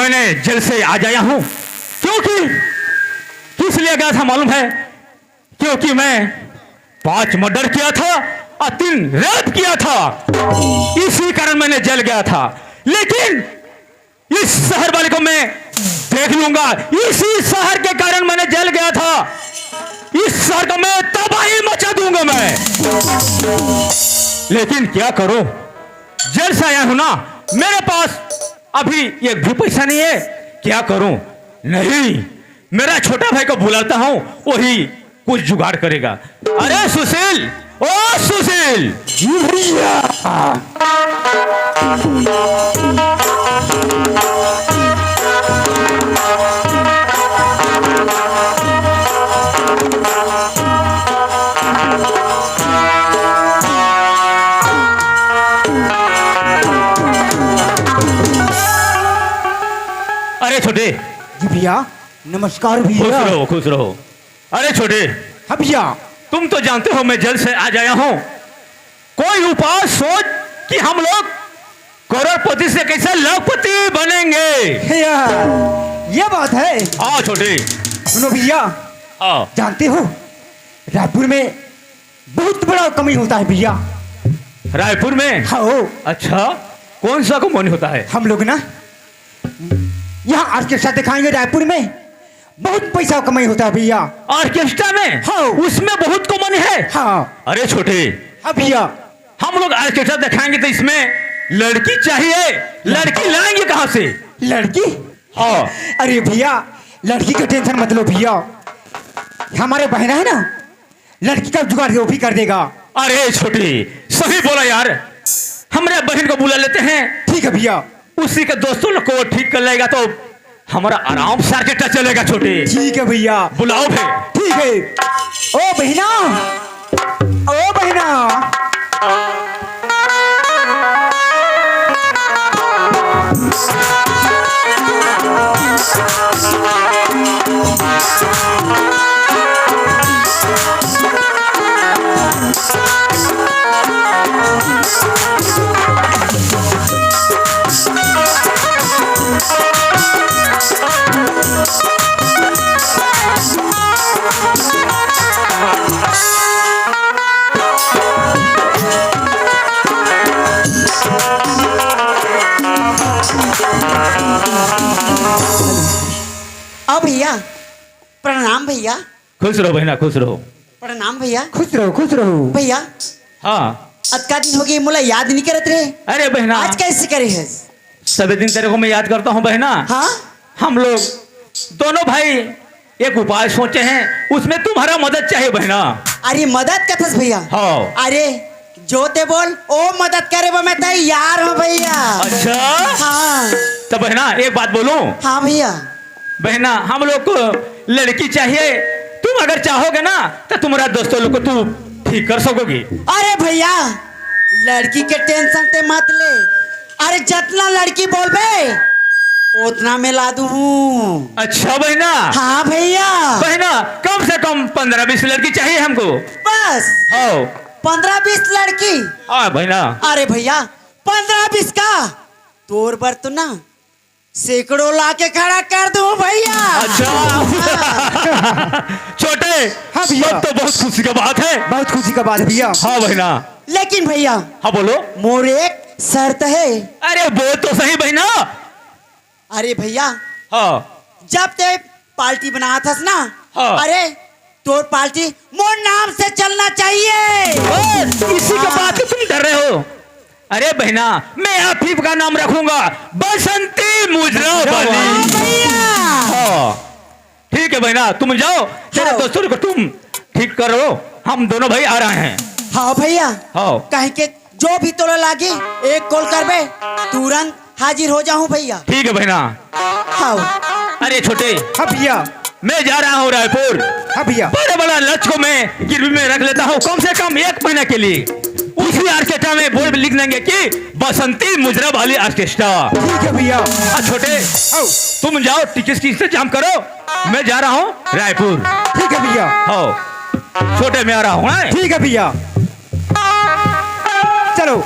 मैंने जेल से आज आया हूं क्योंकि किस लिए गया था मालूम है? क्योंकि मैं 5 मर्डर किया था और 3 रेप किया था। इसी कारण मैंने जेल गया था। लेकिन इस शहर वाले को मैं देख लूंगा। इसी शहर के कारण मैंने जेल गया था। इस शहर को मैं तबाही मचा दूंगा मैं। लेकिन क्या करूं, जेल से आया हूं ना, मेरे पास अभी एक भी पैसा नहीं है। क्या करूं? नहीं, मेरा छोटा भाई को बुलाता हूं, वही कुछ जुगाड़ करेगा। अरे सुशील, ओ सुशील। जी भैया। अरे छोटे। जी भैया, नमस्कार खुश भैया। रहो, खुश रहो। अरे छोटे, हाँ भैया। तुम तो जानते हो मैं जेल से आज आया हूं। कोई उपाय सोच कि हम लोग करोड़पति से कैसे लाखपति बनेंगे। भैया, ये बात है। हाँ छोटे। सुनो भैया, हाँ। जानते हो रायपुर में बहुत बड़ा कमी होता है भैया। रायपुर में? हाँ। अच्छा, कौन सा कमानी होता है? हम लोग ना यहाँ ऑर्केस्ट्रा दिखाएंगे रायपुर में, बहुत पैसा कमाई होता है भैया। ऑर्केस्ट्रा में? हाँ। उसमें बहुत कमानी है? हाँ। अरे छोटे, हाँ भैया। हम लोग ऑर्केस्ट्रा दिखाएंगे तो इसमें लड़की चाहिए। लड़की लाएंगे कहाँ से? लड़की? हाँ। अरे भैया, लड़की का टेंशन मत लो भैया, हमारे बहन है ना, लड़की का जुगाड़ वो भी कर देगा। अरे छोटे, सही बोला यार। हमारे बहन को बुला लेते हैं। ठीक है भैया। उसी के दोस्तों लोग को ठीक कर लेगा तो हमारा आराम से ऑर्केस्ट्रा चलेगा छोटे। ठीक है भैया। बुलाओ फिर। ठीक है। ओ बहना, ओ बहना। अब भैया प्रणाम भैया। खुश रहो बहना, खुश रहो। प्रणाम भैया। खुश रहो, खुश रहो भैया। हाँ। अतका दिन हो गई, मोला याद नहीं करत रहे। अरे बहना, आज कैसे करे है? सभी दिन तेरे को मैं याद करता हूँ बहना। हाँ। हम लोग दोनों भाई एक उपाय सोचे हैं, उसमें तुम्हारा मदद चाहिए बहना। अरे मदद करतस भैया? हाँ। अरे जो ते बोल ओ मदद करे वो मैं तैयार हूँ भैया। अच्छा। हाँ। तो बहना एक बात बोलूं? हाँ भैया। बहना, हम लोग को लड़की चाहिए। तुम अगर चाहोगे ना तो तुम्हारा दोस्तों लोग को तू ठीक कर सकोगी। अरे भैया, लड़की के टेंशन ते मत ले। अरे जितना लड़की बोलबे उतना मैं ला दूँ। अच्छा बहना। हाँ भैया। बहना, कम से कम 15-20 लड़की चाहिए हमको। बस हाँ। 15-20 लड़की? हाँ बहना। अरे भैया, 15-20 का तोर पर तो ना सैकड़ों ला के खड़ा कर दूं भैया। अच्छा। छोटे। हाँ भैया। तो बहुत खुशी का बात है। बहुत खुशी का बात है भैया। हाँ बहना। लेकिन भैया। हाँ बोलो। मोर एक शर्त है। अरे वो तो सही बहना। अरे भैया। हाँ। जब ते पार्टी बना था ना। हाँ। अरे तोर पार्टी मोर नाम से चलना चाहिए। बस इसी के बात से तुम डर रहे हो। अरे बहना, मैं आप ही का नाम रखूंगा, बसंती मुजरा वाली। भैया। हाँ। ठीक है बहना, तुम जाओ, तेरे हाँ। दोस्तों को तुम ठीक करो। हम दोनों भाई आ रहे हैं। हाँ भैया। हाँ। कहीं के जो भी तोरा लागे एक कॉल करबे, तुरंत हाजिर हो जाऊं भैया। ठीक है बहना। हाँ। अरे छोटे। हाँ भैया। मैं जा रहा हूँ रायपुर। हाँ भैया। बड़ा बड़ा लक्ष्य को मैं गिरवी में रख लेता हूँ, कम से कम 1 महीने के लिए। उसी ऑर्केस्ट्रा में बोर्ड लिख देंगे कि बसंती मुजरा वाली ऑर्केस्ट्रा। ठीक है भैया। छोटे, आओ। तुम जाओ, टिकट की इंतजाम करो, मैं जा रहा हूँ रायपुर। ठीक है भैया। हाँ। छोटे, मैं आ रहा हूँ। ठीक है भैया। चलो,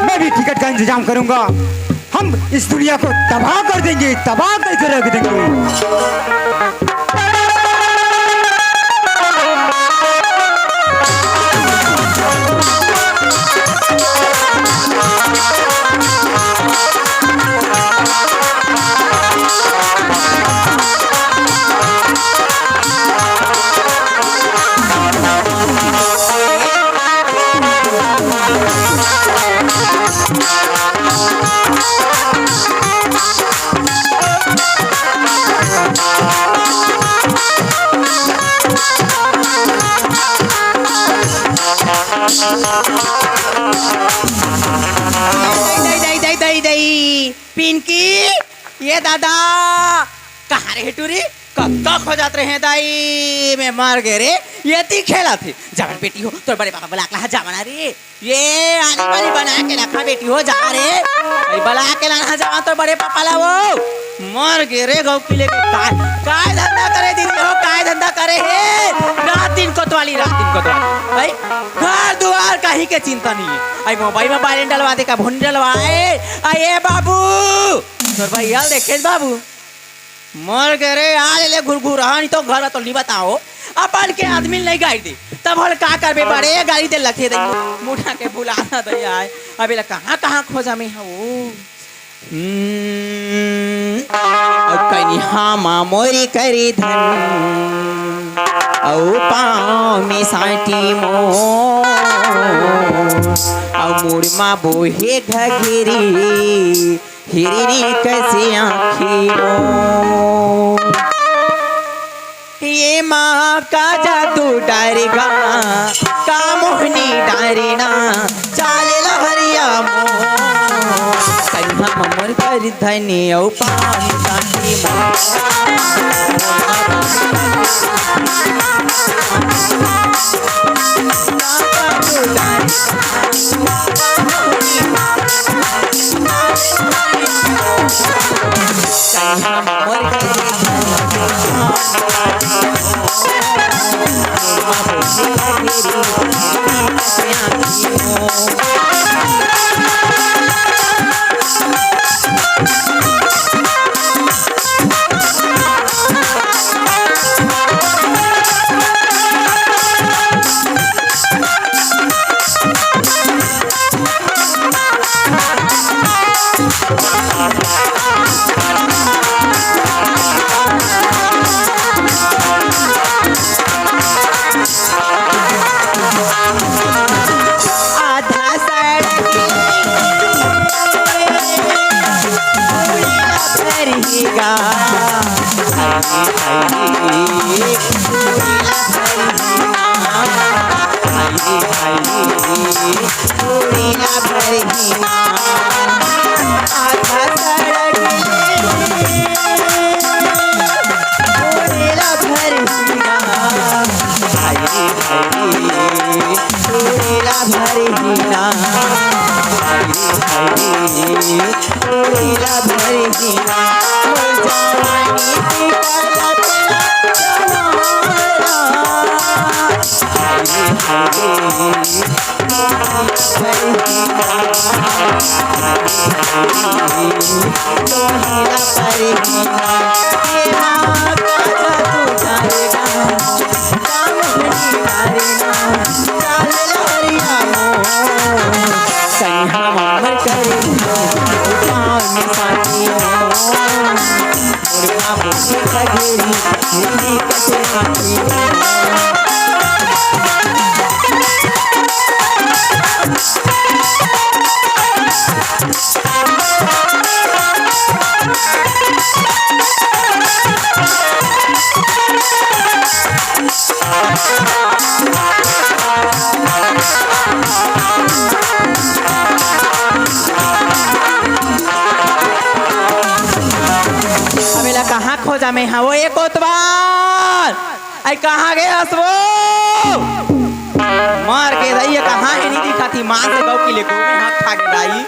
मैं भी टिकट का इंतजाम करूंगा। हम इस दुनिया को तबाह कर देंगे, तबाह करके रख देंगे। पिंकी, ये दादा कहाँ रहे टूरी? कब तक हो जाते हैं दाई? मैं मर गए रे। ये ती खेला थे जवान बेटी हो तो बड़े पापा बुला के जवान रे, ये आने वाली बना के रखा बेटी हो जा रे, बुला के लाना जवान तो बड़े पापा ला वो मर गए रे। गौ किले के काय धंधा करे दीदी हो, काय धंधा करे है? रात दिन कोतवाली, रात दिन कोतवाली भाई, घर द्वार कहीं के चिंता नहीं है। आई मोबाइल में बाइलें डलवा दे का भुन डलवाए। आये बाबू तोर भाई यार देखे बाबू मर गए रे। आज ले घुरघुरा नहीं तो घर तो नहीं बताओ अपन के आदमी नहीं गाड़ी दे तब हल का करबे बड़े गाड़ी दे लखे दे मुठा के बुलाना दे आए। अबे ला कहां कहां खोजा में हो कहीं हामा मोरी करी धन औ पाँव में साटी मो औ मुरमा बोहे घघेरी हिरनी कैसे आँखी मो। ये माँ का जादू डारेगा का मोहनी डारेना चाले लहरिया मो कन्हा ममर कर धनी औ पानी साथी कहाँ खोजा में हाँ वो एक कोतवाल आई कहाँ गए हसबो मार के रही है कहाँ है नहीं दिखा थी माँ से गौ की लेको में हाथ खा के दाई